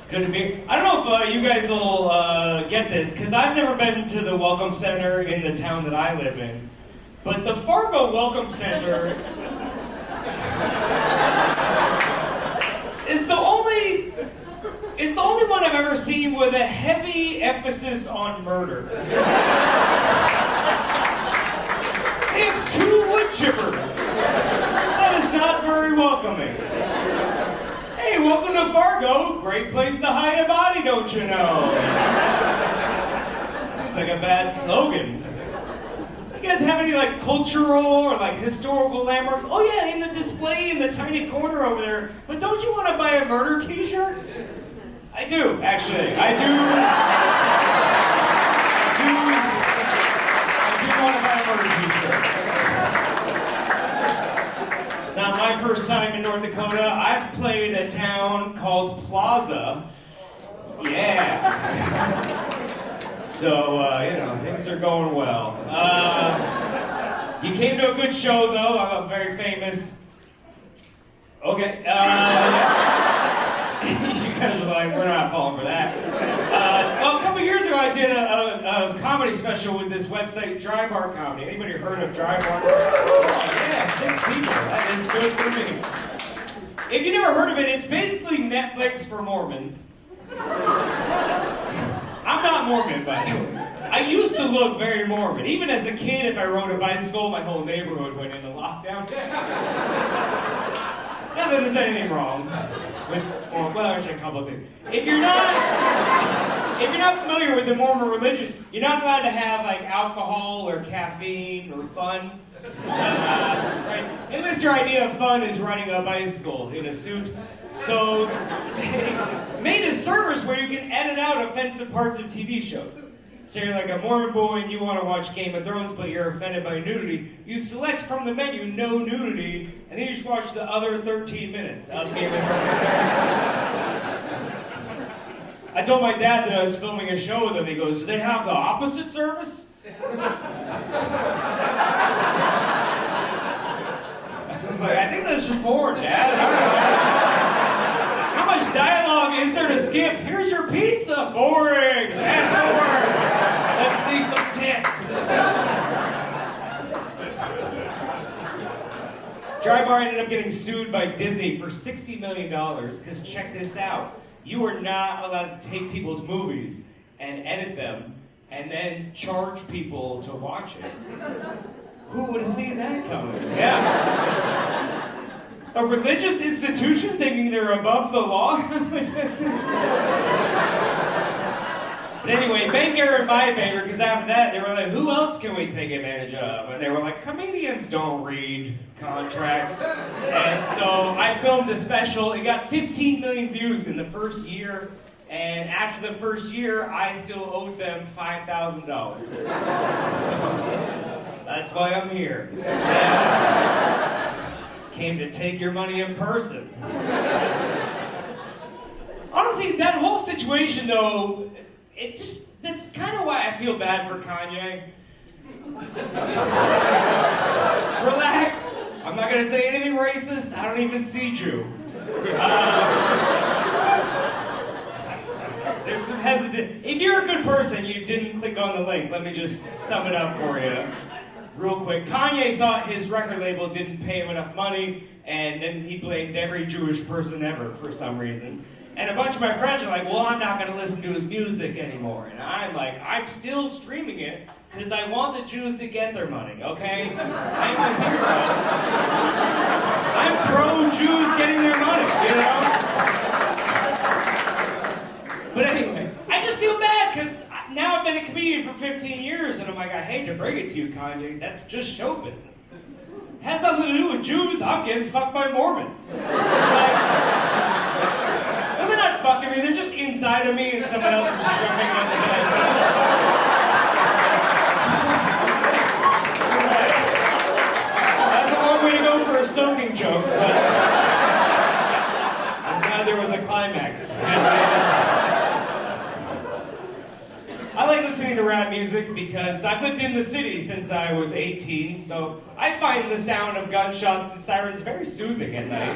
It's good to be. I don't know if you guys will get this, because I've never been to the Welcome Center in the town that I live in. But the Fargo Welcome Center is the only one I've ever seen with a heavy emphasis on murder. They have 2 wood chippers. That is not very welcoming. Hey, welcome to Fargo. Great place to hide a body, don't you know? Seems like a bad slogan. Do you guys have any like cultural or like historical landmarks? Oh yeah, in the display in the tiny corner over there. But don't you want to buy a murder t-shirt? I do, actually. I do want to buy a murder t-shirt. It's not my first time in North Dakota. I've played a town called Plaza. Yeah. So, things are going well. You came to a good show, though. I'm very famous. Okay. You guys are like, we're not falling for that. Well, a couple years ago, I did a comedy special with this website, Drybar Comedy. Anybody heard of Drybar? Yeah, 6 people. That is good for me. If you never heard of it, it's basically Netflix for Mormons. I'm not Mormon, by the way. I used to look very Mormon. Even as a kid, if I rode a bicycle, my whole neighborhood went into lockdown. Not that there's anything wrong with, well, actually a couple of things. If you're not familiar with the Mormon religion, you're not allowed to have like alcohol or caffeine or fun. Right? Unless your idea of fun is riding a bicycle in a suit. So they made a service where you can edit out offensive parts of TV shows. So you're like a Mormon boy and you want to watch Game of Thrones, but you're offended by nudity. You select from the menu no nudity, and then you just watch the other 13 minutes of Game of Thrones. I told my dad that I was filming a show with him. He goes, "Do they have the opposite service?" I was like, "I think that's just porn, Dad. I don't know. How much dialogue is there to skip? Here's your pizza. Boring. Fast forward. Let's see some tits." Drybar ended up getting sued by Disney for $60 million because check this out. You are not allowed to take people's movies and edit them and then charge people to watch it. Who would have seen that coming? Yeah. A religious institution thinking they're above the law? But anyway, make error in my favor, because after that, they were like, who else can we take advantage of? And they were like, comedians don't read contracts. And so I filmed a special. It got 15 million views in the first year. And after the first year, I still owed them $5,000. So that's why I'm here. Came to take your money in person. Honestly, that whole situation, though, that's kind of why I feel bad for Kanye. Relax. I'm not going to say anything racist. I don't even see Jew. There's some hesitation. If you're a good person, you didn't click on the link. Let me just sum it up for you. Real quick, Kanye thought his record label didn't pay him enough money, and then he blamed every Jewish person ever for some reason. And a bunch of my friends are like, well, I'm not going to listen to his music anymore. And I'm like, I'm still streaming it because I want the Jews to get their money, okay? I'm a hero. I'm pro-Jews getting their money, you know? But anyway, I just feel bad because now I've been a comedian for 15 years, and I'm like, I hate to break it to you, Kanye, that's just show business. Has nothing to do with Jews. I'm getting fucked by Mormons. Well, they're not fucking me. They're just inside of me, and someone else is jumping on the bed. That's a long way to go for a soaking joke, but I'm glad there was a climax. I like listening to rap music because I've lived in the city since I was 18, so I find the sound of gunshots and sirens very soothing at night.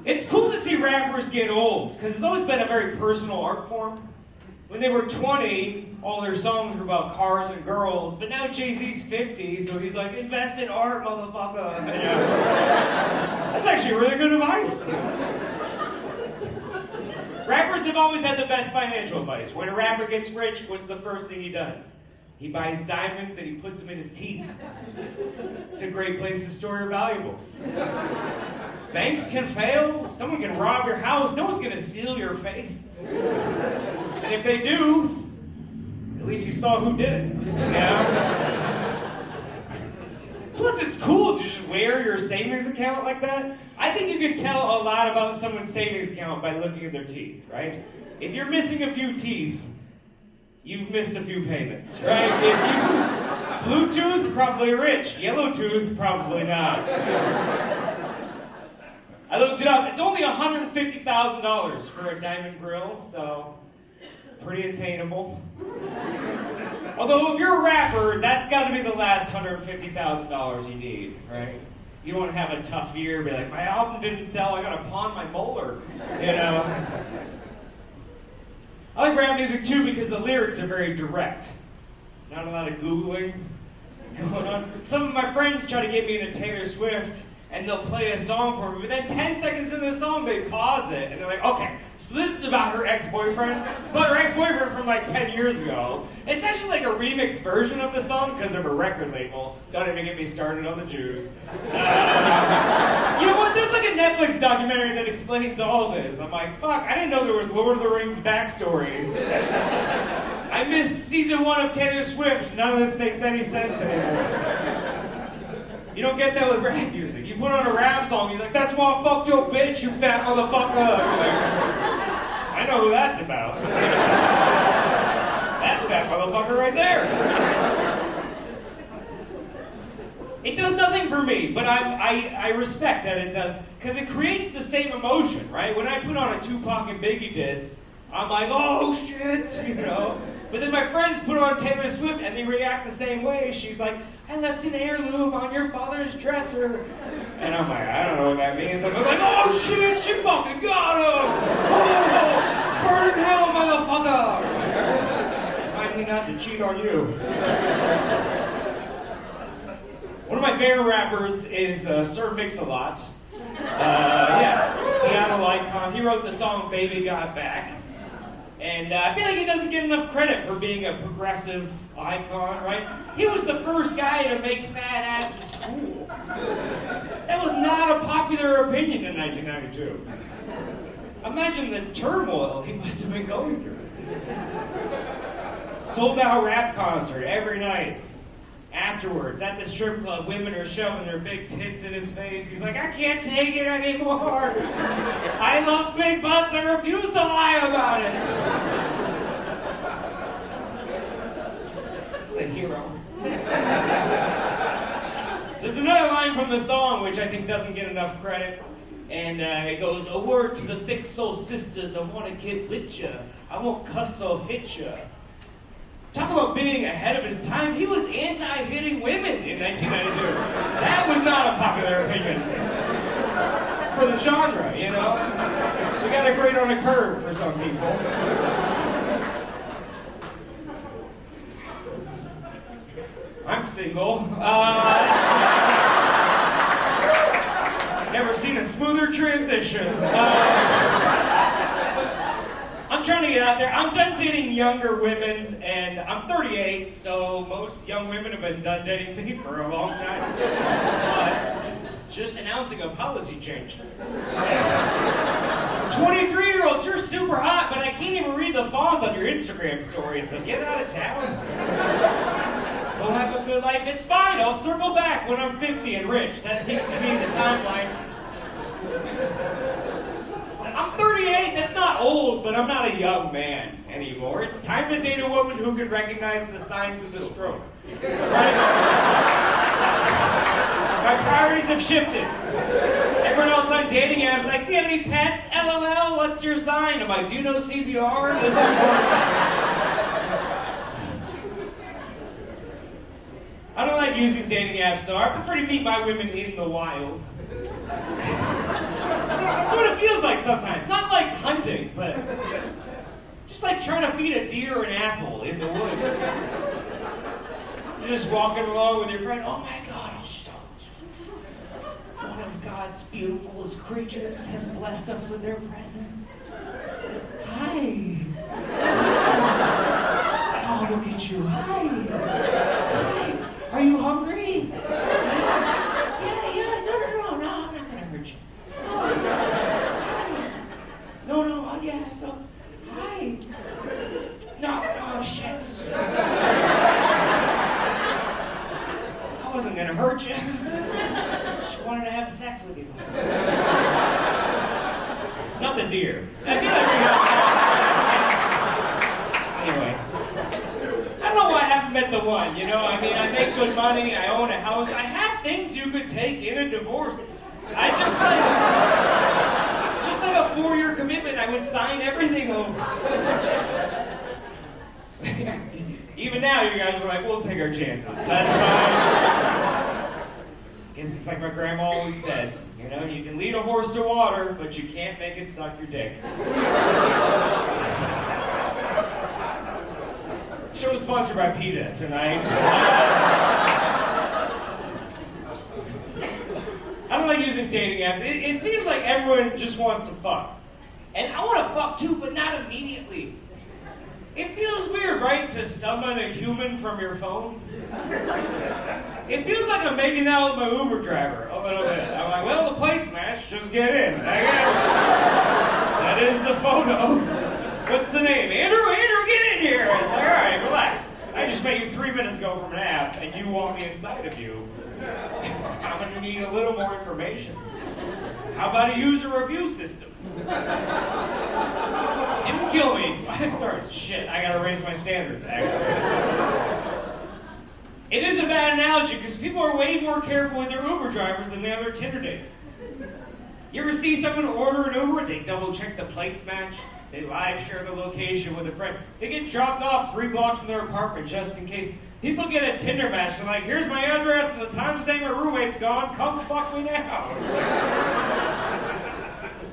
It's cool to see rappers get old, because it's always been a very personal art form. When they were 20, all their songs were about cars and girls, but now Jay-Z's 50, so he's like, invest in art, motherfucker. You know? That's actually really good advice. Rappers have always had the best financial advice. When a rapper gets rich, what's the first thing he does? He buys diamonds and he puts them in his teeth. It's a great place to store your valuables. Banks can fail, someone can rob your house, no one's gonna steal your face. And if they do, at least you saw who did it, you know? Plus it's cool to just wear your savings account like that. I think you can tell a lot about someone's savings account by looking at their teeth, right? If you're missing a few teeth, you've missed a few payments, right? If you, Bluetooth, probably rich. Yellow tooth, probably not. I looked it up. It's only $150,000 for a diamond grill, so pretty attainable. Although if you're a rapper, that's got to be the last $150,000 you need, right? You don't want to have a tough year, be like, my album didn't sell, I gotta pawn my molar, you know? I like rap music too because the lyrics are very direct. Not a lot of Googling going on. Some of my friends try to get me into Taylor Swift and they'll play a song for me, but then 10 seconds into the song they pause it and they're like, okay, so this is about her ex-boyfriend, but her ex-boyfriend from like 10 years ago. It's actually like a remix version of the song because of her record label. Don't even get me started on the Jews. You know what, there's like a Netflix documentary that explains all this. I'm like, fuck, I didn't know there was Lord of the Rings backstory. I missed season 1 of Taylor Swift. None of this makes any sense anymore. You don't get that with rap music. You put on a rap song, he's like, that's why I fucked your bitch, you fat motherfucker. Like, I know who that's about. That fat motherfucker right there. It does nothing for me, but I respect that it does, because it creates the same emotion, right? When I put on a Tupac and Biggie diss, I'm like, oh shit, you know? But then my friends put on Taylor Swift and they react the same way. She's like, I left an heirloom on your father's dresser. And I'm like, I don't know what that means. I'm like, oh shit, she fucking got him! Oh, burn in hell, motherfucker! Remind me not to cheat on you. One of my favorite rappers is Sir Mix-a-Lot. Yeah, Seattle icon. He wrote the song Baby Got Back. And I feel like he doesn't get enough credit for being a progressive icon, right? He was the first guy to make fat asses cool. That was not a popular opinion in 1992. Imagine the turmoil he must have been going through. Sold out rap concert every night. Afterwards, at the strip club, women are shoving their big tits in his face. He's like, I can't take it anymore. I love big butts. I refuse to lie about it. It's a hero. There's another line from the song which I think doesn't get enough credit. And it goes, a word to the thick soul sisters, I want to get with ya. I won't cuss or hit ya. Talk about being ahead of his time. He was anti-hitting women in 1992. That was not a popular opinion for the genre, you know? We got a grade on a curve for some people. I'm single. Never seen a smoother transition. I'm trying to get out there. I'm done dating younger women, and I'm 38, so most young women have been done dating me for a long time. Just announcing a policy change. 23-year-olds, you're super hot, but I can't even read the font on your Instagram story, so get out of town. Go have a good life. It's fine. I'll circle back when I'm 50 and rich. That seems to be the timeline. I'm 38, that's not old, but I'm not a young man anymore. It's time to date a woman who can recognize the signs of the stroke. Right? My priorities have shifted. Everyone else on dating apps like, do you have any pets? LOL, what's your sign? I'm like, do you know CPR? This is important. I don't like using dating apps, though. I prefer to meet my women in the wild. That's what it feels like sometimes. Not like hunting, but just like trying to feed a deer an apple in the woods. You're just walking along with your friend. Oh my God, one of God's beautifulest creatures has blessed us with their presence. Hi. Oh, look at you. Hi. Hi. Are you hungry? Yeah. No, I'm not gonna hurt you. Oh, hi. No, yeah, it's okay. Hi. No, shit. I wasn't gonna hurt you. Just wanted to have sex with you. Not the deer. I feel like we got Anyway. I don't know why I haven't met the one, you know? I mean, I make good money, I own a house, I have things you could take in a divorce. I just like a 4-year commitment, I would sign everything over. Even now, you guys are like, we'll take our chances. That's fine. Guess it's like my grandma always said, you know, you can lead a horse to water, but you can't make it suck your dick. Show is sponsored by PETA tonight. I don't like using dating apps. It seems like everyone just wants to fuck. And I want to fuck too, but not immediately. It feels weird, right, to summon a human from your phone? It feels like I'm making out with my Uber driver a little bit. I'm like, well, the plates match, just get in, I guess. That is the photo. What's the name? Andrew, get in here. It's like, all right, relax. I just met you 3 minutes ago from an app, and you want me inside of you. I'm gonna need a little more information. How about a user review system? Didn't kill me. 5 stars. Shit, I gotta raise my standards, actually. It is a bad analogy because people are way more careful with their Uber drivers than they are their Tinder dates. You ever see someone order an Uber, they double check the plates match, they live share the location with a friend, they get dropped off 3 blocks from their apartment just in case. People get a Tinder match, they're like, here's my address and the time today my roommate's gone, come fuck me now.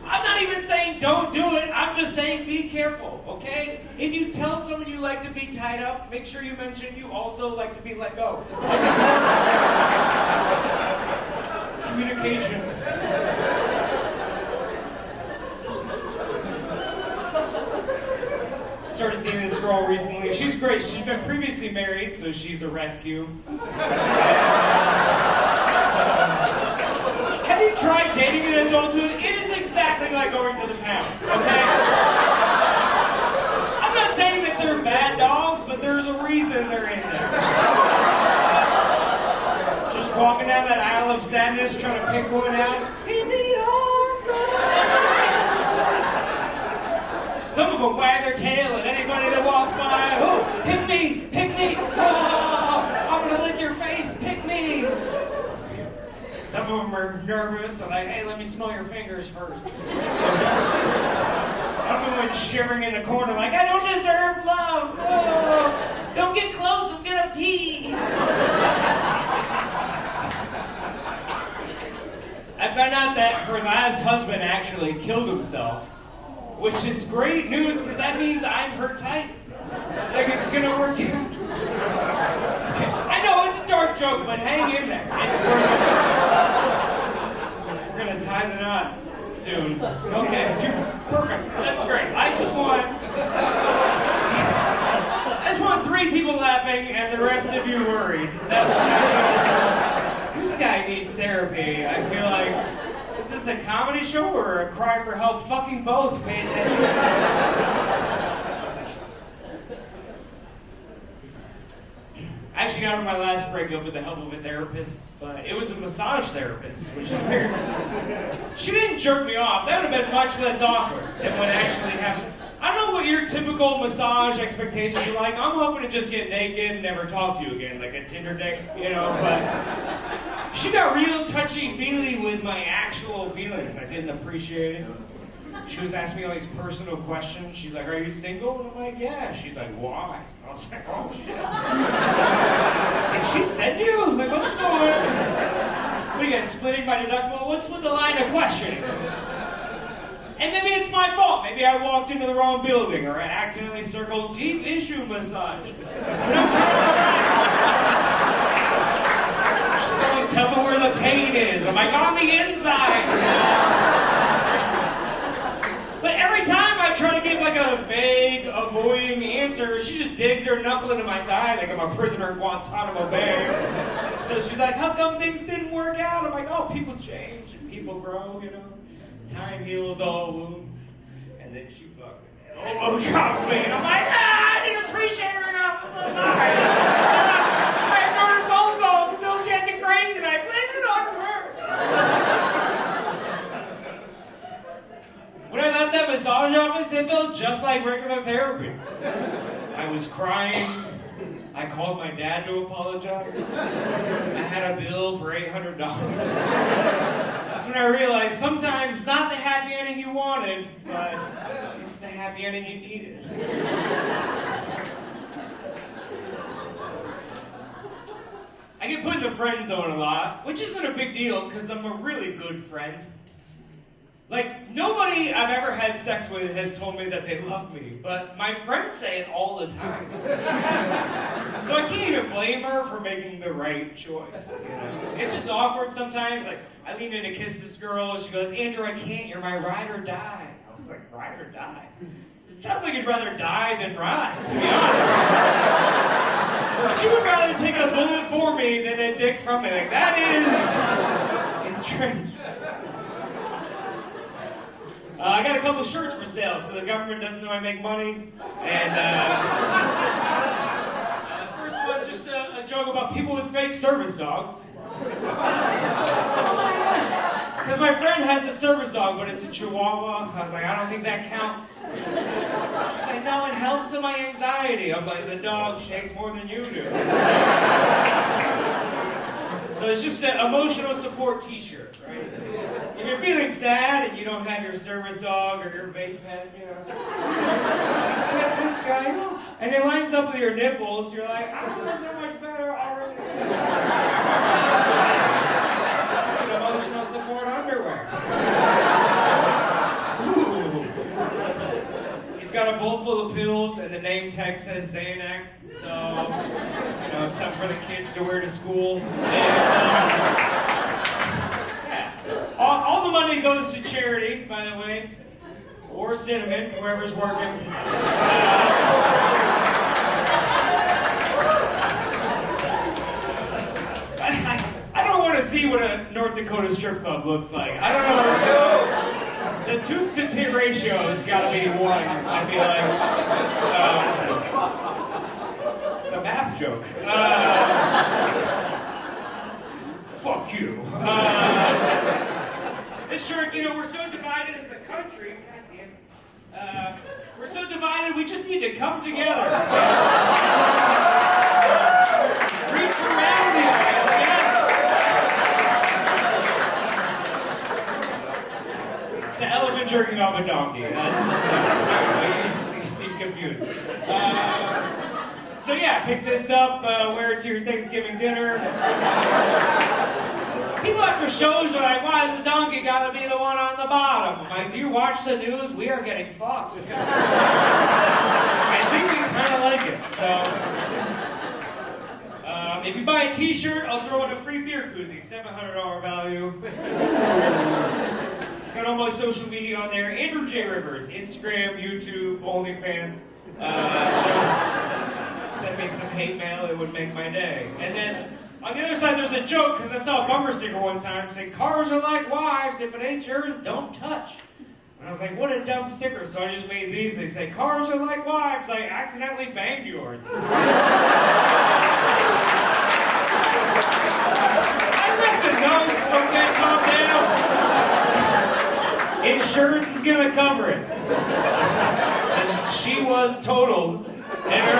I'm not even saying don't do it, I'm just saying be careful, okay? If you tell someone you like to be tied up, make sure you mention you also like to be let go. That's important. Communication. Started seeing this girl recently. She's great. She's been previously married, so she's a rescue. Have you tried dating in adulthood? It is exactly like going to the pound, okay? I'm not saying that they're bad dogs, but there's a reason they're in there. Just walking down that aisle of sadness, trying to pick one out. In the arms of... Some of them wag their tail at anybody that walks by. Oh, pick me, pick me. Oh, I'm gonna lick your face, pick me. Some of them are nervous, so like, hey, let me smell your fingers first. I'm the one shivering in the corner like, I don't deserve love. Oh, don't get close, I'm gonna pee. I found out that her last husband actually killed himself, which is great news because that means I'm her type. Like it's gonna work out. I know it's a dark joke, but hang in there. It's worth it. We're gonna tie the knot soon. Okay, perfect. That's great. I just want 3 people laughing and the rest of you worried. This guy needs therapy. I feel like, is this a comedy show or a cry for help? Fucking both. Pay attention. I actually got over my last breakup with the help of a therapist, but it was a massage therapist, which is weird. She didn't jerk me off. That would have been much less awkward than what actually happened. I don't know what your typical massage expectations are like. I'm hoping to just get naked and never talk to you again, like a Tinder date, you know, but she got real touchy-feely with my actual feelings. I didn't appreciate it. She was asking me all these personal questions. She's like, are you single? And I'm like, yeah. She's like, why? I was like, oh, shit. Did she send you? Like, what's going on? What are you guys splitting my deductible? What's with the line of questioning? And maybe it's my fault. Maybe I walked into the wrong building or I accidentally circled deep issue massage. But I'm trying to relax. She's like, tell me where the pain is. I'm like, on the inside. But every time I try to give like a vague, avoiding answer, she just digs her knuckle into my thigh like I'm a prisoner in Guantanamo Bay. So she's like, how come things didn't work out? I'm like, oh, people change and people grow, you know. Time heals all wounds. And then she fucking elbow drops me. And I'm like, I didn't appreciate her enough. I'm so sorry. I ignored her phone calls until she acted crazy and I blamed it on her. When I left that massage office, it felt just like regular therapy. I was crying. I called my dad to apologize. I had a bill for $800. That's when I realized sometimes it's not the happy ending you wanted, but it's the happy ending you needed. I get put in the friend zone a lot, which isn't a big deal because I'm a really good friend. Like, nobody I've ever had sex with has told me that they love me, but my friends say it all the time. So I can't even blame her for making the right choice, you know? It's just awkward sometimes. Like, I lean in to kiss this girl, and she goes, Andrew, I can't, you're my ride or die. I was like, ride or die? It sounds like you'd rather die than ride, to be honest. She would rather take a bullet for me than a dick from me. Like, that is intriguing. I got a couple shirts for sale, so the government doesn't know I make money. And first one, just a joke about people with fake service dogs. Because my friend has a service dog, but it's a Chihuahua. I was like, I don't think that counts. She's like, no, it helps with my anxiety. I'm like, the dog shakes more than you do. So it's just an emotional support t-shirt, right? If you're feeling sad and you don't have your service dog or your vape pen, you know, I have this guy, and it lines up with your nipples, you're like, I feel so much better already. Emotional support underwear. Ooh. He's got a bowl full of pills, and the name tag says Xanax, so, you know, something for the kids to wear to school. And, all the money goes to charity, by the way, or Cinnamon, whoever's working. I don't want to see what a North Dakota strip club looks like. I don't know. The tooth to tit ratio has got to be 1, I feel like. It's a math joke. Fuck you. This shirt, you know, we're so divided as a country. We're so divided, we just need to come together. Reach around the aisle, yes. It's an elephant jerking off a donkey. That's, you seem confused. So yeah, pick this up, wear it to your Thanksgiving dinner. People after shows are like, why is the donkey gotta be the one on the bottom? I'm like, do you watch the news? We are getting fucked. I think we kind of like it, so. If you buy a t-shirt, I'll throw in a free beer koozie, $700 value. It's got all my social media on there. Andrew J. Rivers, Instagram, YouTube, OnlyFans. Just send me some hate mail, it would make my day. And then, on the other side, there's a joke, because I saw a bumper sticker one time saying, cars are like wives, if it ain't yours, don't touch. And I was like, what a dumb sticker, so I just made these. They say, cars are like wives, I accidentally banged yours. I left a note, okay, calm down. Insurance is gonna cover it. She was totaled, and her